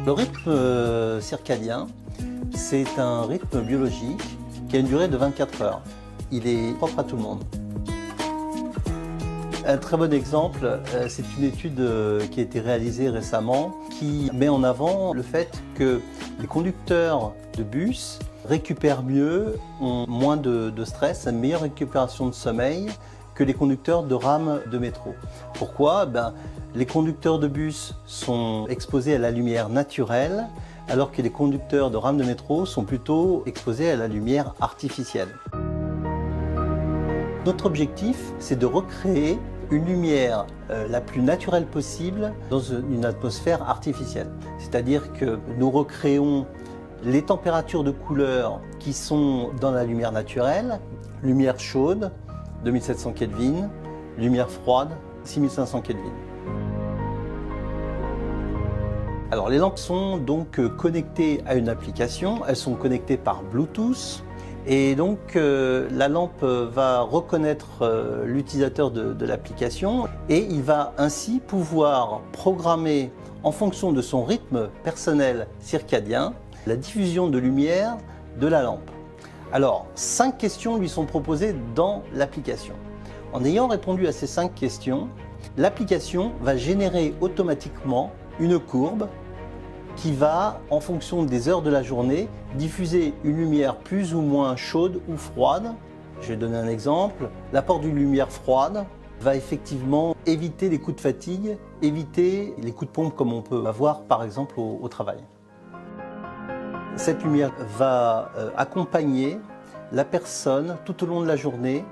Le rythme circadien, c'est un rythme biologique qui a une durée de 24 heures. Il est propre à tout le monde. Un très bon exemple, c'est une étude qui a été réalisée récemment qui met en avant le fait que les conducteurs de bus récupèrent mieux, ont moins de stress, une meilleure récupération de sommeil que les conducteurs de rames de métro. Pourquoi? Les conducteurs de bus sont exposés à la lumière naturelle, alors que les conducteurs de rames de métro sont plutôt exposés à la lumière artificielle. Notre objectif, c'est de recréer une lumière la plus naturelle possible dans une atmosphère artificielle. C'est-à-dire que nous recréons les températures de couleur qui sont dans la lumière naturelle, lumière chaude, 2700 Kelvin, lumière froide, 6500 Kelvin. Alors les lampes sont donc connectées à une application, elles sont connectées par Bluetooth et donc la lampe va reconnaître l'utilisateur de l'application et il va ainsi pouvoir programmer en fonction de son rythme personnel circadien la diffusion de lumière de la lampe. Alors 5 questions lui sont proposées dans l'application. En ayant répondu à ces 5 questions, l'application va générer automatiquement une courbe qui va, en fonction des heures de la journée, diffuser une lumière plus ou moins chaude ou froide. Je vais donner un exemple. L'apport d'une lumière froide va effectivement éviter les coups de fatigue, éviter les coups de pompe comme on peut avoir par exemple au travail. Cette lumière va accompagner la personne tout au long de la journée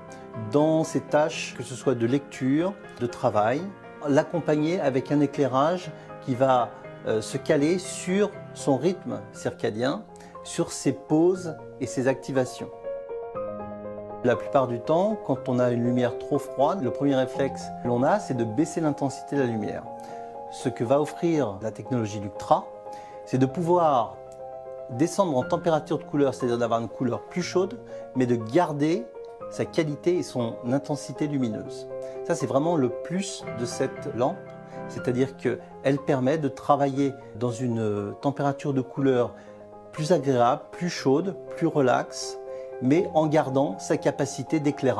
dans ses tâches, que ce soit de lecture, de travail, l'accompagner avec un éclairage qui va se caler sur son rythme circadien, sur ses pauses et ses activations. La plupart du temps, quand on a une lumière trop froide, le premier réflexe que l'on a, c'est de baisser l'intensité de la lumière. Ce que va offrir la technologie Luctra, c'est de pouvoir descendre en température de couleur, c'est-à-dire d'avoir une couleur plus chaude, mais de garder sa qualité et son intensité lumineuse. Ça, c'est vraiment le plus de cette lampe. C'est-à-dire qu'elle permet de travailler dans une température de couleur plus agréable, plus chaude, plus relaxe, mais en gardant sa capacité d'éclairage.